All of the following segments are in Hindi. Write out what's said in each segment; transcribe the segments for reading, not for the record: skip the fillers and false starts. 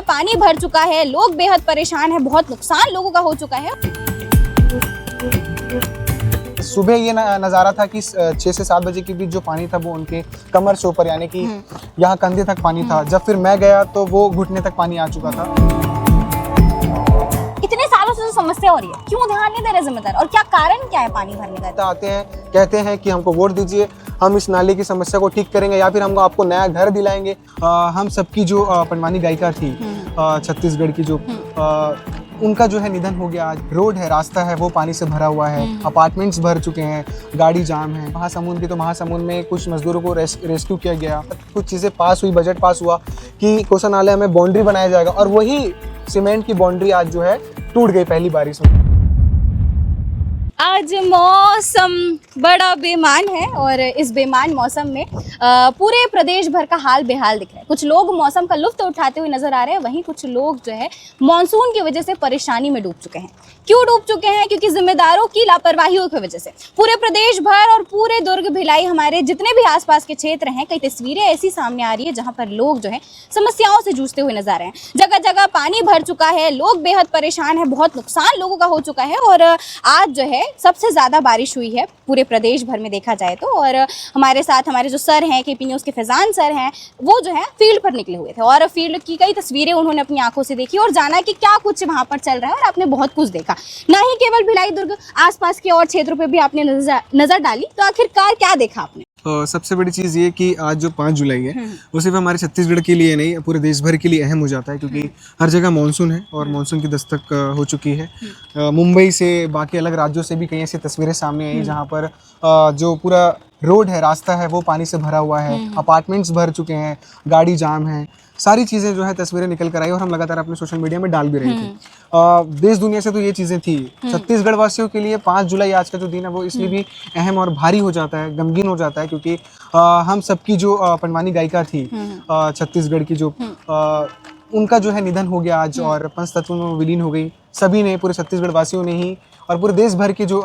पानी भर चुका है, लोग बेहद परेशान हैं, बहुत नुकसान लोगों का हो चुका है। सुबह ये नज़ारा था कि 6 से 7 बजे के बीच जो पानी था वो उनके कमर से ऊपर यानी कि यहाँ कंधे तक पानी था। जब फिर मैं गया तो वो घुटने तक पानी आ चुका था। इतने सालों से जो समस्या हो रही है, क्यों ध्यान नहीं दे रहे जिम्मेदार, और क्या कारण क्या है पानी भरने का? आते हैं, कहते हैं कि हमको वोट दीजिए, हम इस नाले की समस्या को ठीक करेंगे या फिर हमको आपको नया घर दिलाएंगे। हम सबकी जो पंडवानी गायिका थी छत्तीसगढ़ की, जो उनका जो है निधन हो गया आज। रोड है, रास्ता है, वो पानी से भरा हुआ है, अपार्टमेंट्स भर चुके हैं, गाड़ी जाम है। महासमुंद की तो महासमुंद में कुछ मजदूरों को रेस्क्यू किया गया, कुछ चीज़ें पास हुई, बजट पास हुआ कि कोसा नाले में बाउंड्री बनाया जाएगा, और वही सीमेंट की बाउंड्री आज जो है टूट गई पहली बारिश में। आज मौसम बड़ा बेमान है और इस बेमान मौसम में पूरे प्रदेश भर का हाल बेहाल दिख रहा है। कुछ लोग मौसम का लुत्फ उठाते हुए नजर आ रहे हैं, वहीं कुछ लोग जो है मानसून की वजह से परेशानी में डूब चुके हैं। क्यों डूब चुके हैं? क्योंकि जिम्मेदारों की लापरवाहियों की वजह से पूरे प्रदेश भर और पूरे दुर्ग भिलाई हमारे जितने भी आसपास के क्षेत्र हैं, कई तस्वीरें ऐसी सामने आ रही है जहां पर लोग जो है समस्याओं से जूझते हुए नजर आ रहे हैं। जगह जगह पानी भर चुका है, लोग बेहद परेशान हैं, बहुत नुकसान लोगों का हो चुका है। और आज जो है सबसे ज़्यादा बारिश हुई है पूरे प्रदेश भर में देखा जाए तो। और हमारे साथ हमारे जो सर हैं, केपी न्यूज़ के फैजान सर हैं, वो जो है फील्ड पर निकले हुए थे और फील्ड की कई तस्वीरें उन्होंने अपनी आंखों से देखी और जाना कि क्या कुछ वहाँ पर चल रहा है। और आपने बहुत कुछ देखा, ना ही केवल भिलाई दुर्ग, आसपास के और क्षेत्रों पर भी आपने नज़र डाली। तो आखिरकार क्या देखा आपने? सबसे बड़ी चीज़ ये कि आज जो 5 जुलाई है वो सिर्फ हमारे छत्तीसगढ़ के लिए नहीं, पूरे देश भर के लिए अहम हो जाता है, क्योंकि हर जगह मानसून है और मानसून की दस्तक हो चुकी है। मुंबई से, बाकी अलग राज्यों से भी कई ऐसी तस्वीरें सामने आई जहाँ पर जो पूरा रोड है, रास्ता है, वो पानी से भरा हुआ है, अपार्टमेंट्स भर चुके हैं, गाड़ी जाम है, सारी चीज़ें जो है तस्वीरें निकल कर आई और हम लगातार अपने सोशल मीडिया में डाल भी रहे थे। देश दुनिया से तो ये चीज़ें थी। छत्तीसगढ़ वासियों के लिए 5 जुलाई आज का जो दिन है वो इसलिए भी अहम और भारी हो जाता है, गमगीन हो जाता है, क्योंकि हम सबकी जो पंडवानी गायिका थी छत्तीसगढ़ की, जो उनका जो है निधन हो गया आज और पंचतत्व में विलीन हो गई। सभी ने, पूरे छत्तीसगढ़ वासियों ने ही और पूरे देश भर के जो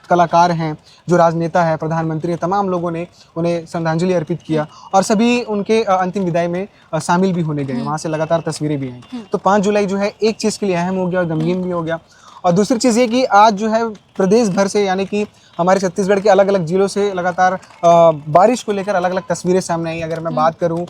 कलाकार हैं, जो राजनेता है, प्रधानमंत्री हैं, तमाम लोगों ने उन्हें श्रद्धांजलि अर्पित किया और सभी उनके अंतिम विदाई में शामिल भी होने गए। वहाँ से लगातार तस्वीरें भी आई। तो 5 जुलाई जो है एक चीज़ के लिए अहम हो गया और गमगीन भी हो गया। और दूसरी चीज़ ये कि आज जो है प्रदेश भर से, यानी कि हमारे छत्तीसगढ़ के अलग अलग जिलों से लगातार बारिश को लेकर अलग अलग तस्वीरें सामने आई। अगर मैं बात करूँ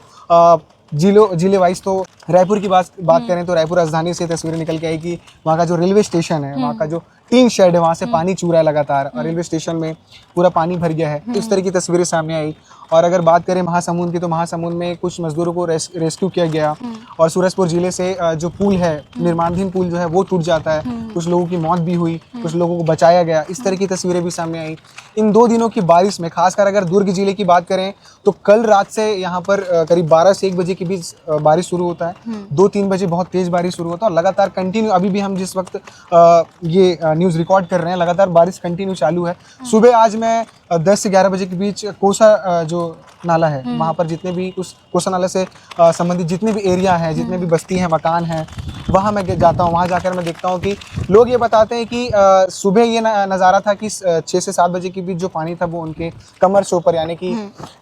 जिले वाइज, तो रायपुर की बात करें तो रायपुर राजधानी से तस्वीरें निकल के आई कि वहाँ का जो रेलवे स्टेशन है, वहाँ का जो टीन शेड है, वहाँ से पानी चू रहा है लगातार और रेलवे स्टेशन में पूरा पानी भर गया है। तो इस तरह की तस्वीरें सामने आई। और अगर बात करें महासमुंद की, तो महासमुंद में कुछ मजदूरों को रेस्क्यू किया गया और सूरजपुर जिले से जो पुल है, निर्माणाधीन पुल जो है वो टूट जाता है, कुछ लोगों की मौत भी हुई, कुछ लोगों को बचाया गया। इस तरह की तस्वीरें भी सामने आई। इन 2 दिनों की बारिश में, खासकर अगर दुर्ग जिले की बात करें तो कल रात से यहाँ पर करीब 12 से 1 बजे के बीच बारिश शुरू होता है। 2-3 बजे बहुत तेज बारिश शुरू होता है और लगातार कंटिन्यू, अभी भी हम जिस वक्त ये न्यूज़ रिकॉर्ड कर रहे हैं, लगातार बारिश कंटिन्यू चालू है। सुबह आज मैं 10 से 11 बजे के बीच कोसा जो नाला है, वहाँ पर जितने भी उस कोसा नाला से संबंधित जितने भी एरिया हैं, जितने भी बस्ती हैं, मकान हैं, वहाँ मैं जाता हूँ। वहाँ जाकर मैं देखता हूँ कि लोग ये बताते हैं कि सुबह ये नज़ारा था कि 6 से 7 बजे के बीच जो पानी था वो उनके कमर से ऊपर यानी कि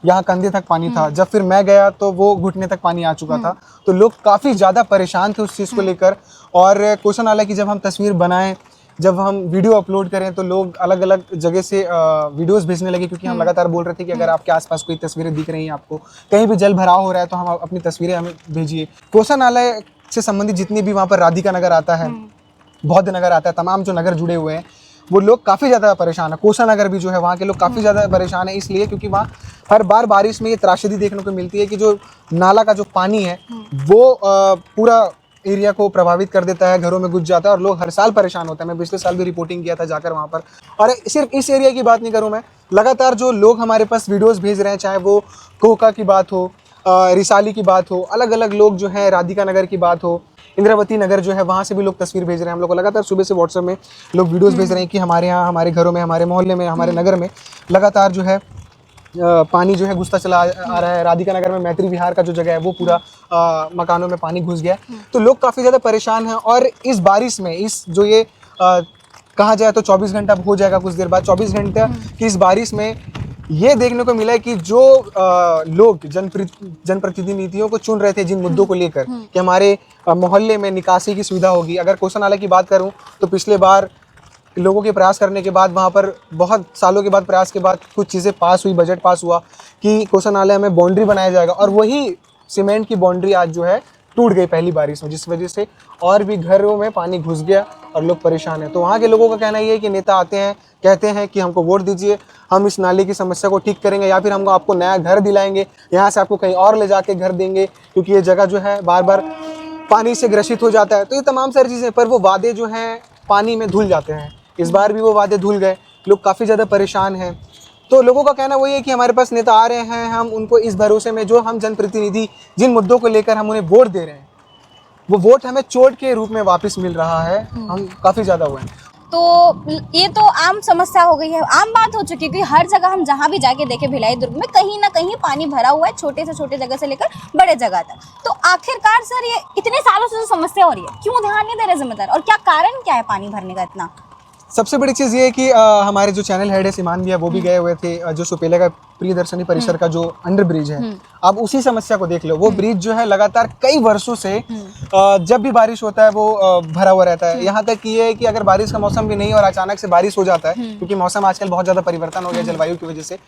यहाँ कंधे तक पानी था। जब फिर मैं गया तो वो घुटने तक पानी आ चुका था। तो लोग काफ़ी ज़्यादा परेशान थे उस चीज़ को लेकर। और कोसा नाला की जब हम तस्वीर बनाएं, जब हम वीडियो अपलोड करें, तो लोग अलग अलग जगह से वीडियोस भेजने लगे, क्योंकि हम लगातार बोल रहे थे कि अगर आपके आसपास कोई तस्वीरें दिख रही हैं, आपको कहीं भी जल भराव हो रहा है, तो हम अपनी तस्वीरें हमें भेजिए। कोसा नाला से संबंधित जितनी भी वहाँ पर राधिका नगर आता है, बौद्ध नगर आता है, तमाम जो नगर जुड़े हुए हैं, वो लोग काफ़ी ज़्यादा परेशान है। कोसा नगर भी जो है, वहाँ के लोग काफ़ी ज़्यादा परेशान है, इसलिए क्योंकि वहाँ हर बार बारिश में ये त्रासदी देखने को मिलती है कि जो नाला का जो पानी है वो पूरा एरिया को प्रभावित कर देता है, घरों में घुस जाता है और लोग हर साल परेशान होते हैं। मैं पिछले साल भी रिपोर्टिंग किया था जाकर वहाँ पर। और सिर्फ इस एरिया की बात नहीं करूँ मैं, लगातार जो लोग हमारे पास वीडियोस भेज रहे हैं, चाहे वो कोका की बात हो, रिसाली की बात हो, अलग अलग लोग जो है, राधिका नगर की बात हो, इंद्रावती नगर जो है, वहाँ से भी लोग तस्वीर भेज रहे हैं। हम लोग को लगातार सुबह से व्हाट्सएप में लोग वीडियोस भेज रहे हैं कि हमारे यहाँ, हमारे घरों में, हमारे मोहल्ले में, हमारे नगर में लगातार जो है पानी जो है घुसता चला आ रहा है। राधिका नगर में मैत्री विहार का जो जगह है वो पूरा मकानों में पानी घुस गया। तो लोग काफ़ी ज़्यादा परेशान हैं। और इस बारिश में, इस जो ये कहा जाए तो 24 घंटा हो जाएगा कुछ देर बाद, 24 घंटे की इस बारिश में ये देखने को मिला है कि जो लोग जनप्रतिनिधियों को चुन रहे थे जिन मुद्दों को लेकर कि हमारे मोहल्ले में निकासी की सुविधा होगी। अगर कोसा नाला की बात करूं तो पिछले बार लोगों के प्रयास करने के बाद वहाँ पर बहुत सालों के बाद प्रयास के बाद कुछ चीज़ें पास हुई, बजट पास हुआ कि कोसा नाले में बाउंड्री बनाया जाएगा, और वही सीमेंट की बाउंड्री आज जो है टूट गई पहली बारिश में, जिस वजह से और भी घरों में पानी घुस गया और लोग परेशान हैं। तो वहाँ के लोगों का कहना ये है कि नेता आते हैं, कहते हैं कि हमको वोट दीजिए, हम इस नाले की समस्या को ठीक करेंगे, या फिर हमको आपको नया घर दिलाएंगे, यहाँ से आपको कहीं और ले जाके घर देंगे क्योंकि ये जगह जो है बार बार पानी से ग्रसित हो जाता है। तो ये तमाम सारी चीज़ें, पर वो वादे जो हैं पानी में धुल जाते हैं। इस बार भी वो वादे धुल गए, लोग काफ़ी ज़्यादा परेशान हैं। तो लोगों का कहना वही है कि हमारे पास नेता आ रहे हैं, हम उनको इस भरोसे में, जो हम जनप्रतिनिधि जिन मुद्दों को लेकर हम उन्हें वोट दे रहे हैं, वो वोट हमें चोट के रूप में वापस मिल रहा है। हम काफ़ी ज़्यादा हुए हैं। तो ये तो आम समस्या हो गई है, आम बात हो चुकी है कि हर जगह हम जहाँ भी जाके देखें भिलाई दुर्ग में कहीं ना कहीं पानी भरा हुआ है, छोटे से छोटे जगह से लेकर बड़े जगह तक। तो आखिरकार सर ये इतने सालों से जो समस्या हो रही है, क्यों ध्यान नहीं दे रहे जिम्मेदार, और क्या कारण क्या है पानी भरने का इतना? सबसे बड़ी चीज़ ये है कि हमारे जो चैनल हेड है सीमान भैया, वो भी गए हुए थे जो सुपेला का प्रियदर्शनी परिसर का जो अंडर ब्रिज है, अब उसी समस्या को देख लो। वो ब्रिज जो है लगातार कई वर्षों से जब भी बारिश होता है वो भरा हुआ रहता है। यहाँ तक कि ये है कि अगर बारिश का मौसम भी नहीं और अचानक से बारिश हो जाता है, क्योंकि मौसम आजकल बहुत ज़्यादा परिवर्तन हो गया जलवायु की वजह से,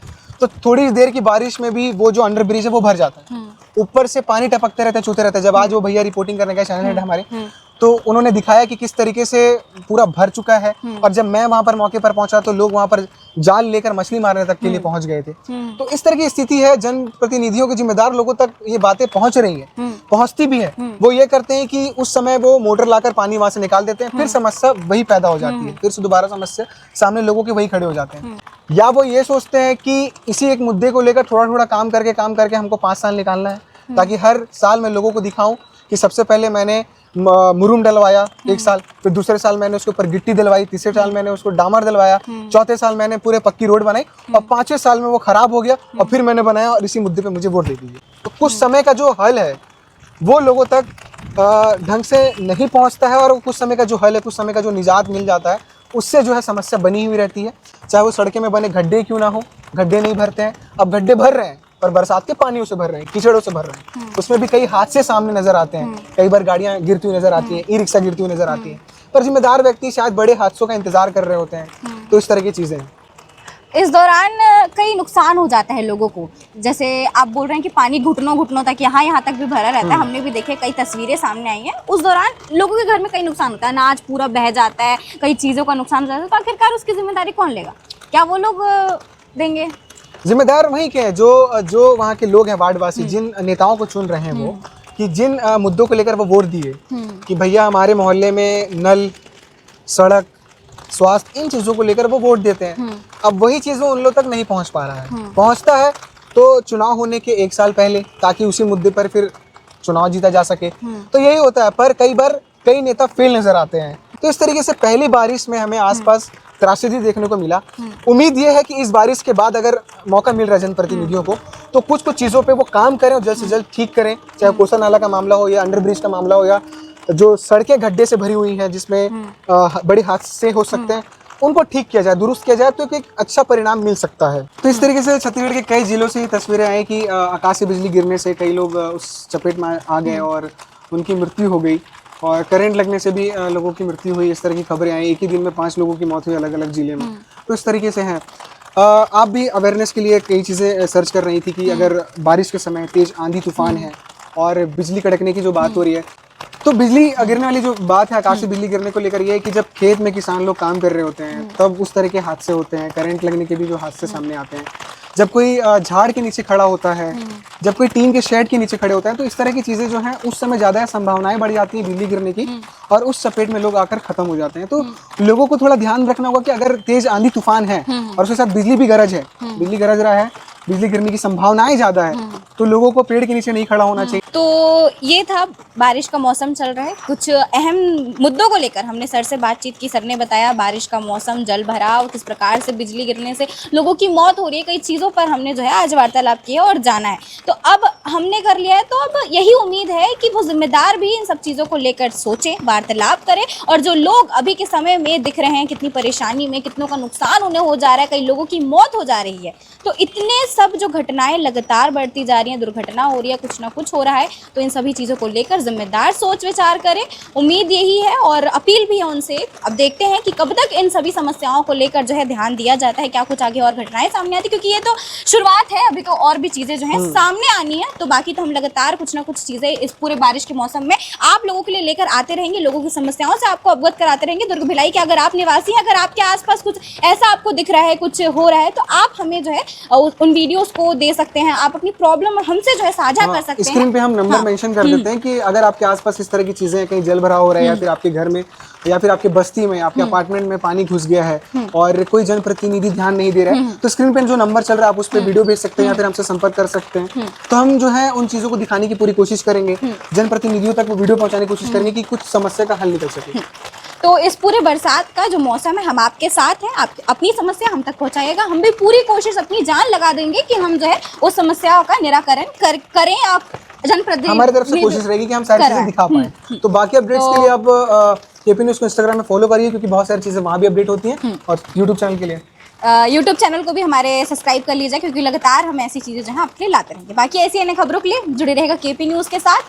तो थोड़ी देर की बारिश में भी वो जो अंडर ब्रिज है वो भर जाता है, ऊपर से पानी टपकते रहता है, छूते रहता है। जब आज वो भैया रिपोर्टिंग करने गए चैनल हेड हमारे, तो उन्होंने दिखाया कि किस तरीके से पूरा भर चुका है। और जब मैं वहां पर मौके पर पहुंचा तो लोग वहां पर जाल लेकर मछली मारने तक के लिए पहुंच गए थे। तो इस तरह की स्थिति है, जनप्रतिनिधियों के जिम्मेदार लोगों तक ये बातें पहुंच रही हैं, पहुंचती भी है। वो ये करते हैं कि उस समय वो मोटर लाकर पानी वहां से निकाल देते हैं, फिर समस्या वही पैदा हो जाती है, फिर से दोबारा समस्या सामने लोगों के वही खड़े हो जाते हैं। या वो ये सोचते हैं कि इसी एक मुद्दे को लेकर थोड़ा थोड़ा काम करके हमको 5 साल निकालना है, ताकि हर साल मैं लोगों को दिखाऊं कि सबसे पहले मैंने मुरुम डलवाया 1 साल, फिर दूसरे साल मैंने उसके ऊपर गिट्टी डलवाई, तीसरे साल मैंने उसको डामर डलवाया, चौथे साल मैंने पूरे पक्की रोड बनाई, और 5वें साल में वो खराब हो गया और फिर मैंने बनाया, और इसी मुद्दे पे मुझे वोट दे दीजिए। तो कुछ समय का जो हल है वो लोगों तक ढंग से नहीं पहुंचता है, और कुछ समय का जो हल है, कुछ समय का जो निजात मिल जाता है, उससे जो है समस्या बनी हुई रहती है। चाहे वो सड़कें में बने गड्ढे क्यों ना हो, गड्ढे नहीं भरते हैं। अब गड्ढे भर रहे हैं पर बरसात के पानियों से भर रहे हैं, कीचड़ों से भर रहे हैं, उसमें भी कई हादसे सामने नजर आते हैं। कई बार गाड़ियां गिरती हुई नजर आती हैं, ई रिक्शा गिरती हुई नजर आती है, पर जिम्मेदार व्यक्ति शायद बड़े हादसों का इंतजार कर रहे होते हैं। तो इस तरह की चीजें हैं। इस दौरान कई नुकसान हो जाता है लोगों को, जैसे आप बोल रहे हैं कि पानी घुटनों तक यहाँ तक भी भरा रहता है। हमने भी देखे, कई तस्वीरें सामने आई हैं। उस दौरान लोगों के घर में कई नुकसान होता है, अनाज पूरा बह जाता है, कई चीज़ों का नुकसान हो जाता है। तो आखिरकार उसकी जिम्मेदारी कौन लेगा? क्या वो लोग देंगे? जिम्मेदार वही के हैं जो वहाँ के लोग हैं, वार्डवासी, जिन नेताओं को चुन रहे हैं वो, कि जिन मुद्दों को लेकर वो वोट दिए कि भैया हमारे मोहल्ले में नल, सड़क, स्वास्थ्य, इन चीज़ों को लेकर वो वोट देते हैं। अब वही चीज़ वो उन लोग तक नहीं पहुँच पा रहा है। पहुँचता है तो चुनाव होने के 1 साल पहले, ताकि उसी मुद्दे पर फिर चुनाव जीता जा सके। तो यही होता है, पर कई बार कई नेता फेल नजर आते हैं। तो इस तरीके से पहली बारिश में हमें आसपास त्रासदी देखने को मिला। उम्मीद ये है कि इस बारिश के बाद अगर मौका मिल रहा है जनप्रतिनिधियों को, तो कुछ कुछ चीज़ों पे वो काम करें और जल्द से जल्द ठीक करें। चाहे कोसा नाला का मामला हो, या अंडर ब्रिज का मामला हो, या जो सड़कें गड्ढे से भरी हुई हैं जिसमें बड़े हादसे हो सकते हैं, उनको ठीक किया जाए, दुरुस्त किया जाए, तो एक अच्छा परिणाम मिल सकता है। तो इस तरीके से छत्तीसगढ़ के कई जिलों से ये तस्वीरें आई कि आकाशीय बिजली गिरने से कई लोग उस चपेट में आ गए और उनकी मृत्यु हो गई, और करंट लगने से भी लोगों की मृत्यु हुई। इस तरह की खबरें आई, एक ही दिन में 5 लोगों की मौत हुई अलग अलग जिले में। तो इस तरीके से हैं। आप भी अवेयरनेस के लिए कई चीज़ें सर्च कर रही थी कि अगर बारिश के समय तेज आंधी तूफान है और बिजली कड़कने की जो बात हो रही है, तो बिजली गिरने वाली जो बात है, आकाशीय बिजली गिरने को लेकर ये है कि जब खेत में किसान लोग काम कर रहे होते हैं तब उस तरह के हादसे होते हैं। करंट लगने के भी जो हादसे सामने आते हैं, जब कोई झाड़ के नीचे खड़ा होता है, जब कोई टीन के शेड के नीचे खड़े होते हैं, तो इस तरह की चीज़ें जो हैं उस समय ज़्यादा संभावनाएं बढ़ जाती हैं बिजली गिरने की, और उस चपेट में लोग आकर खत्म हो जाते हैं। तो लोगों को थोड़ा ध्यान रखना होगा कि अगर तेज आंधी तूफान है और उसके साथ बिजली भी गरज है, बिजली गरज रहा है, बिजली गिरने की संभावनाएं ज़्यादा है, तो लोगों को पेड़ के नीचे नहीं खड़ा होना चाहिए। तो ये था, बारिश का मौसम चल रहा है, कुछ अहम मुद्दों को लेकर हमने सर से बातचीत की। सर ने बताया बारिश का मौसम, जल भराव, किस प्रकार से बिजली गिरने से लोगों की मौत हो रही है, कई चीज़ों पर हमने जो है आज वार्तालाप किया और जाना है। तो अब हमने कर लिया है, तो अब यही उम्मीद है कि वो जिम्मेदार भी इन सब चीज़ों को लेकर सोचें, वार्तालाप करें। और जो लोग अभी के समय में दिख रहे हैं कितनी परेशानी में, कितनों का नुकसान उन्हें हो जा रहा है, कई लोगों की मौत हो जा रही है, तो इतने सब जो घटनाएं लगातार बढ़ती जा रही हैं, दुर्घटना हो रही है, कुछ ना कुछ हो रहा है, तो इन सभी चीज़ों को लेकर जिम्मेदार सोच विचार करें। उम्मीद यही है और अपील भी है उनसे। अब देखते हैं कि कब तक इन सभी समस्याओं को लेकर जो है ध्यान दिया जाता है, क्या कुछ आगे और घटनाएं सामने आती, क्योंकि ये तो शुरुआत है, अभी तो और भी चीज़ें जो है सामने आनी है। तो बाकी तो हम लगातार कुछ ना कुछ चीज़ें इस पूरे बारिश के मौसम में आप लोगों के लिए लेकर आते रहेंगे, लोगों की समस्याओं से आपको अवगत कराते रहेंगे। दुर्ग भिलाई के अगर आप निवासी हैं, अगर आपके आसपास कुछ ऐसा आपको दिख रहा है, कुछ हो रहा है, तो आप हमें जो है उन वीडियोस को दे सकते हैं, आप अपनी प्रॉब्लम हमसे जो है साझा कर सकते हैं। स्क्रीन पे हम नंबर मेंशन कर देते हैं कि अगर आपके आसपास इस तरह की चीजें हैं, कहीं जल भराव हो रहा है या फिर आपके घर में या फिर आपके बस्ती में, आपके अपार्टमेंट में पानी घुस गया है और कोई जनप्रतिनिधि ध्यान नहीं दे रहा है, तो स्क्रीन पे जो नंबर चल रहा है आप उस पर वीडियो भेज सकते हैं या फिर हमसे संपर्क कर सकते हैं। तो हम जो है उन चीजों को दिखाने की पूरी कोशिश करेंगे, जनप्रतिनिधियों तक वो वीडियो पहुंचाने की कोशिश करेंगे कि कुछ समस्या का हल निकल सके। तो इस पूरे बरसात का जो मौसम है, हम आपके साथ हैं, आप अपनी समस्या हम तक पहुंचाइएगा, हम भी पूरी कोशिश अपनी जान लगा देंगे कि हम जो है उस समस्याओं का निराकरण करें। आप जनप्रतिनिधि हमारी तरफ से कोशिश रहेगी कि हम सारी चीजें दिखा पाएं। तो बाकी अपडेट्स के लिए आप केपी न्यूज़ को इंस्टाग्राम में फॉलो करिए, क्योंकि बहुत सारी चीजें वहां भी अपडेट होती हैं, और यूट्यूब चैनल के लिए यूट्यूब चैनल को भी हमारे सब्सक्राइब कर लीजिए, क्योंकि लगातार हम ऐसी चीज़ें जो है आपके लिए लाते रहेंगे। बाकी ऐसी अन्य खबरों के लिए जुड़े रहेगा केपी न्यूज़ के साथ।